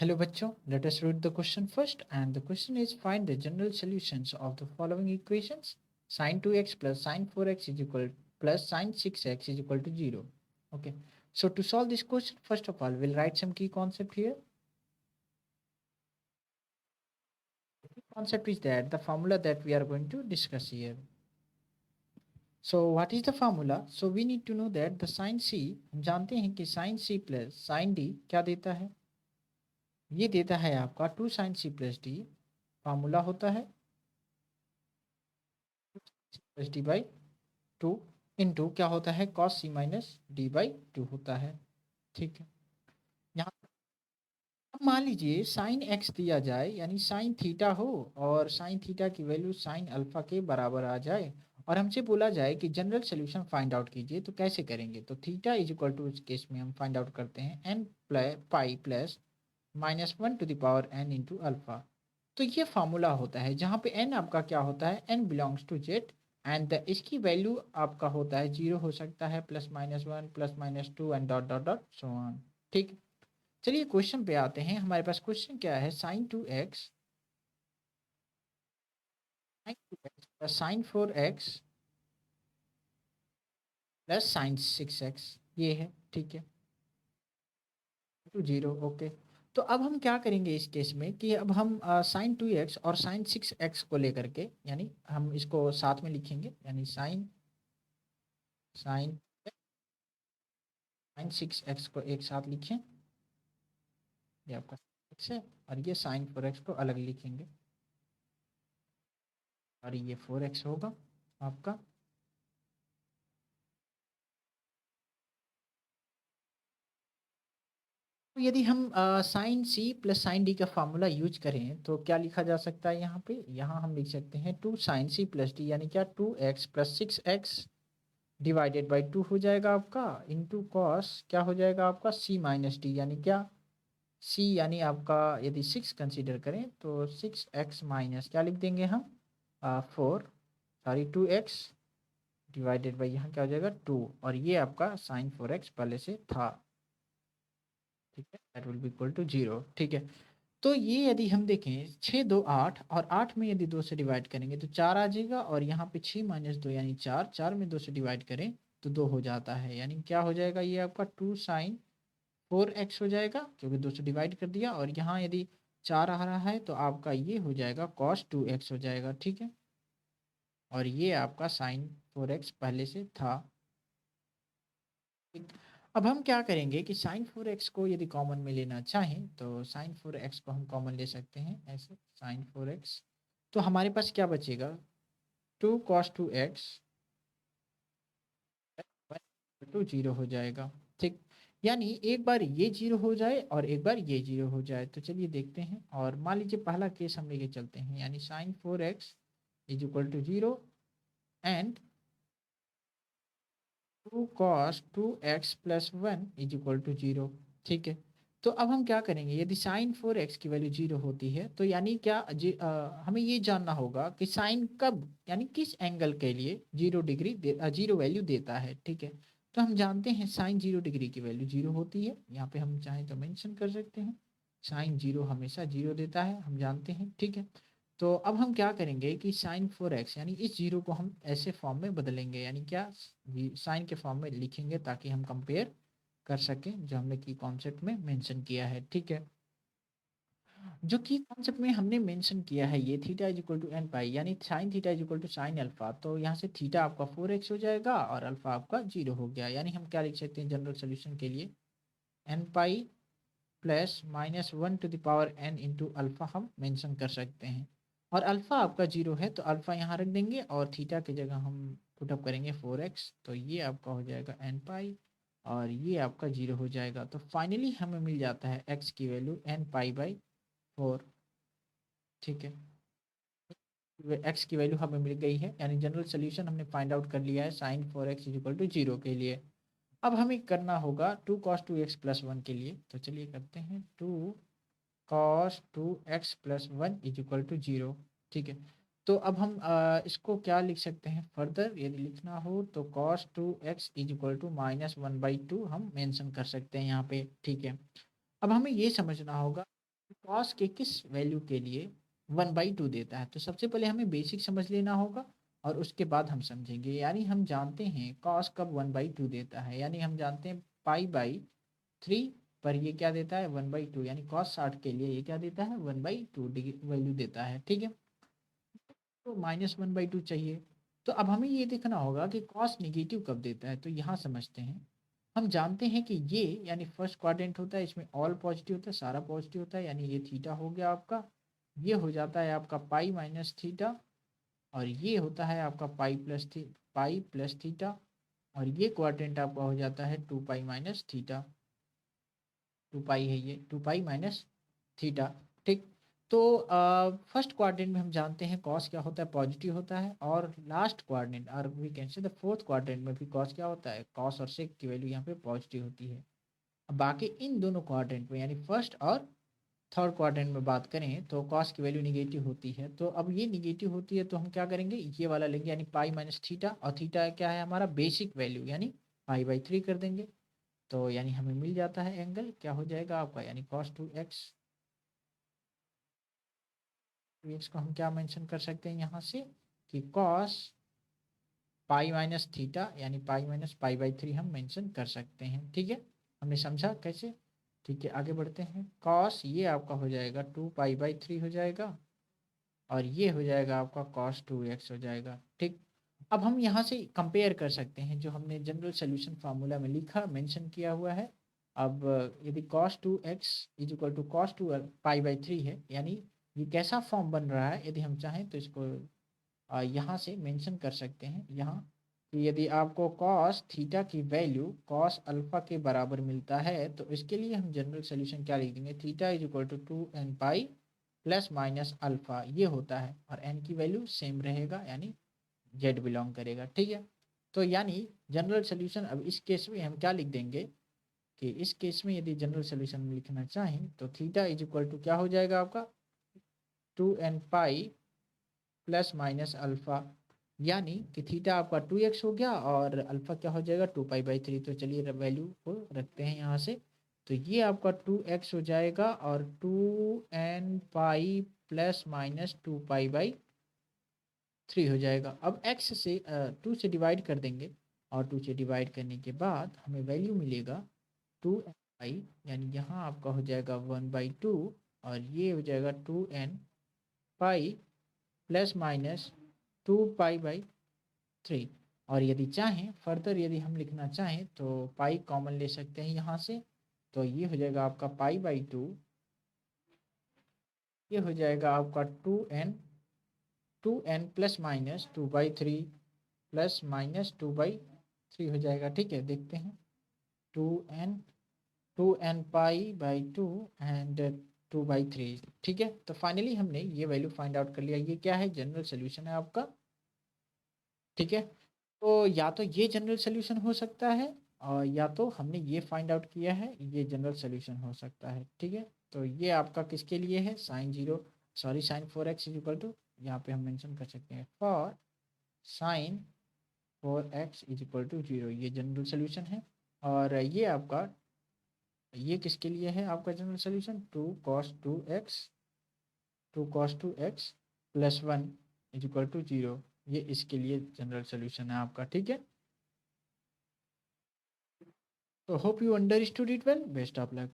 Hello bachcho, let us read the question first, and the question is find the general solutions of the following equations. Sin 2x plus sin 4x is equal plus sin 6x is equal to 0. Okay, so to solve this question, first of all, we'll write some key concept here. The key concept is that the formula that we are going to discuss here. So what is the formula? So we need to know that the sin c, हम जानते हैं कि sin c plus sin d क्या देता है? ये देता है आपका 2 sin c plus d. Formula होता है plus D by two into क्या होता है cos C minus D by two होता है। ठीक है, यहाँ अब मान लीजिए साइन एक्स दिया जाए यानी साइन थीटा हो और साइन थीटा की वैल्यू साइन अल्फा के बराबर आ जाए और हमसे बोला जाए कि जनरल सोल्यूशन फाइंड आउट कीजिए, तो कैसे करेंगे? तो थीटा इज इक्वल टू इस केस में हम फाइंड आउट करते हैं N plus pi plus minus one to the power N into alpha. तो ये फार्मूला होता है जहाँ पे एन आपका क्या होता है, N belongs to Z and इसकी वैल्यू आपका होता है जीरो हो सकता है plus minus one plus minus two and dot dot dot so on. ठीक, चलिए क्वेश्चन पे आते हैं। हमारे पास क्वेश्चन क्या है, sign to X plus sign four x plus sign six x ये है। ठीक है, टू जीरो। ओके, तो अब हम क्या करेंगे इस केस में कि अब हम साइन टू एक्स और साइन सिक्स एक्स को लेकर के यानी हम इसको साथ में लिखेंगे यानी sine sine sine six X को एक साथ लिखें, ये आपका एक्स है और ये साइन फोर एक्स को अलग लिखेंगे और ये फोर एक्स होगा आपका। तो यदि हम sine C plus sine D का फार्मूला यूज करें तो क्या लिखा जा सकता है यहाँ पे? यहाँ हम लिख सकते हैं two sine C plus D यानी क्या, two X plus six X divided by two हो जाएगा आपका इंटू कॉस क्या हो जाएगा आपका सी माइनस डी यानी क्या, सी यानी आपका यदि सिक्स कंसीडर करें तो सिक्स एक्स माइनस क्या लिख देंगे हम, four sorry two X divided by यहाँ क्या हो जाएगा टू और ये आपका साइन फोर एक्स पहले से था। ठीक है, that will be equal to zero. ठीक है, तो ये यदि हम देखें छः दो आठ और आठ में यदि दो से डिवाइड करेंगे तो चार आ जाएगा और यहाँ पे छः माइनस दो यानी चार, चार में दो से डिवाइड करें तो दो हो जाता है यानी क्या हो जाएगा, ये आपका टू साइन फोर एक्स हो जाएगा क्योंकि दो से डिवाइड कर दिया और यहाँ यदि चार आ रहा है तो आपका ये हो जाएगा कॉस टू एक्स हो जाएगा। ठीक है, और ये आपका साइन फोर एक्स पहले से था। ठीक, अब हम क्या करेंगे कि साइन फोर एक्स को यदि कॉमन में लेना चाहें तो साइन फोर एक्स को हम कॉमन ले सकते हैं ऐसे साइन फोर एक्स, तो हमारे पास क्या बचेगा, two cos two X to zero हो जाएगा। ठीक, यानी एक बार ये जीरो हो जाए और एक बार ये जीरो हो जाए, तो चलिए देखते हैं और मान लीजिए पहला केस हम लेके चलते हैं यानी sine four X is equal to zero and two cos two X plus one is equal to zero. ठीक है, तो अब हम क्या करेंगे, यदि साइन फोर एक्स की वैल्यू जीरो होती है तो यानी क्या हमें ये जानना होगा कि साइन कब यानी किस एंगल के लिए जीरो डिग्री जीरो वैल्यू देता है। ठीक है, तो हम जानते हैं साइन जीरो डिग्री की वैल्यू जीरो होती है, यहाँ पे हम चाहें तो मेंशन कर सकते हैं साइन जीरो हमेशा जीरो देता है, हम जानते हैं। ठीक है, तो अब हम क्या करेंगे कि साइन फोर एक्स यानी इस जीरो को हम ऐसे फॉर्म में बदलेंगे यानी क्या, साइन के फॉर्म में लिखेंगे ताकि हम कंपेयर कर सकें जो हमने की कॉन्सेप्ट में मेंशन किया है। ठीक है, जो की कॉन्सेप्ट में हमने मेंशन किया है ये theta is equal to n pi यानी sine theta is equal to sine alpha, तो यहाँ से थीटा आपका फोर एक्स हो जाएगा और अल्फा आपका जीरो हो गया यानी हम क्या लिख सकते हैं जनरल सोल्यूशन के लिए, N pi plus minus one to the power N into alpha हम मेंशन कर सकते हैं और अल्फा आपका जीरो है तो अल्फा यहाँ रख देंगे और थीटा की जगह हम पुटअप करेंगे फोर एक्स, तो ये आपका हो जाएगा एन पाई और ये आपका जीरो हो जाएगा, तो फाइनली हमें मिल जाता है एक्स की value N pi by four. ठीक है, एक्स की वैल्यू हमें मिल गई है यानी जनरल सोल्यूशन हमने फाइंड आउट कर लिया है sine four X is equal to zero के लिए। अब हमें करना होगा two cos two X plus one के लिए, तो चलिए करते हैं two cos two X plus one is equal to zero. ठीक है, तो अब हम इसको क्या लिख सकते हैं फर्दर, यदि लिखना हो तो cos two X is equal to minus one by two हम मेंशन कर सकते हैं यहाँ पे। ठीक है, अब हमें ये समझना होगा कॉस के किस वैल्यू के लिए 1/2 देता है। तो सबसे पहले हमें बेसिक समझ लेना होगा और उसके बाद हम समझेंगे। यानी हम जानते हैं कॉस कब 1/2 देता है, यानी हम जानते हैं पाई/3 पर ये क्या देता है 1/2, यानी कॉस 60 के लिए ये क्या देता है 1/2 वैल्यू देता है। ठीक है, तो -1/2 चाहिए। तो अब हमें ये देखना होगा कि कॉस निगेटिव कब देता है। तो यहाँ समझते हैं। हम जानते हैं कि ये यानी फर्स्ट क्वाड्रेंट होता है, इसमें ऑल पॉजिटिव होता है, सारा पॉजिटिव होता है, यानी ये थीटा हो गया आपका। ये हो जाता है आपका पाई माइनस थीटा, और ये होता है आपका पाई प्लस थीटा, और ये क्वाड्रेंट आपका हो जाता है 2 पाई माइनस थीटा। 2 पाई है ये, 2 पाई माइनस थीटा। ठीक। तो फर्स्ट क्वाड्रेंट में हम जानते हैं कॉस क्या होता है पॉजिटिव होता है, और लास्ट क्वाड्रेंट और we can say the fourth quadrant में भी कॉस क्या होता है, कॉस और सेक की वैल्यू यहाँ पे पॉजिटिव होती है। अब बाकी इन दोनों क्वाड्रेंट में यानी फर्स्ट और थर्ड क्वाड्रेंट में बात करें तो कॉस की वैल्यू निगेटिव होती है। तो अब ये निगेटिव होती है तो हम क्या करेंगे, ये वाला लेंगे यानी पाई माइनस थीटा, और थीटा क्या है हमारा बेसिक वैल्यू यानी पाई/3 कर देंगे। तो यानी हमें मिल जाता है एंगल क्या हो जाएगा आपका, यानी cos 2x को हम क्या मेंशन कर सकते हैं यहाँ से कि cos पाई माइनस थीटा यानी पाई माइनस पाई/3 हम मेंशन कर सकते हैं। ठीक है, हमने समझा कैसे। ठीक है, आगे बढ़ते हैं। cos ये आपका हो जाएगा 2 पाई/3 हो जाएगा, और ये हो जाएगा आपका cos 2x हो जाएगा। ठीक। अब हम यहाँ से कंपेयर कर सकते हैं जो हमने जनरल सोल्यूशन फार्मूला में लिखा मेंशन किया हुआ है। अब यदि cos 2x is equal to cos 2 पाई/3 है, यानी ये कैसा फॉर्म बन रहा है, यदि हम चाहें तो इसको यहाँ से मेंशन कर सकते हैं यहाँ कि यदि आपको cos थीटा की वैल्यू cos अल्फा के बराबर मिलता है तो इसके लिए हम जनरल सोल्यूशन क्या लिख देंगे, theta is equal to 2n pi plus minus alpha ये होता है, और एन की वैल्यू सेम रहेगा यानी जेड बिलोंग करेगा। ठीक है, तो यानी जनरल सोल्यूशन अब इस केस में हम क्या लिख देंगे कि इस केस में यदि जनरल सोल्यूशन लिखना चाहें तो थीटा इज इक्वल टू क्या हो जाएगा आपका 2n pi plus minus alpha, यानी कि थीटा आपका 2x हो गया और अल्फा क्या हो जाएगा 2 पाई/3। तो चलिए वैल्यू को रखते हैं यहाँ से। तो ये आपका 2x हो जाएगा और 2n पाई प्लस माइनस 2 पाई/3 हो जाएगा। अब x से 2 से डिवाइड कर देंगे, और 2 से डिवाइड करने के बाद हमें वैल्यू मिलेगा 2n पाई, यानी यहाँ आपका हो जाएगा 1/2, और ये हो जाएगा 2n पाई प्लस माइनस 2 पाई/3। और यदि चाहें फर्दर यदि हम लिखना चाहें तो पाई कॉमन ले सकते हैं यहाँ से। तो ये हो जाएगा आपका पाई/2, ये हो जाएगा आपका 2n plus minus 2/3 plus minus 2/3 हो जाएगा। ठीक है, देखते हैं 2n 2n पाई/2 एंड 2/3। ठीक है, तो फाइनली हमने ये वैल्यू फाइंड आउट कर लिया। ये क्या है, जनरल सोल्यूशन है आपका। ठीक है, तो या तो ये जनरल सोल्यूशन हो सकता है, और या तो हमने ये फाइंड आउट किया है ये जनरल सोल्यूशन हो सकता है। ठीक है, तो ये आपका किसके लिए है, sin 4x is equal to, यहाँ पे हम मेंशन कर सकते हैं for sin 4x is equal to 0, ये जनरल सोल्यूशन है। और ये आपका ये किसके लिए है आपका general solution, 2 cos 2x plus 1 is equal to 0, ये इसके लिए जनरल सोल्यूशन है आपका। ठीक है, तो hope you understood it well, best of luck.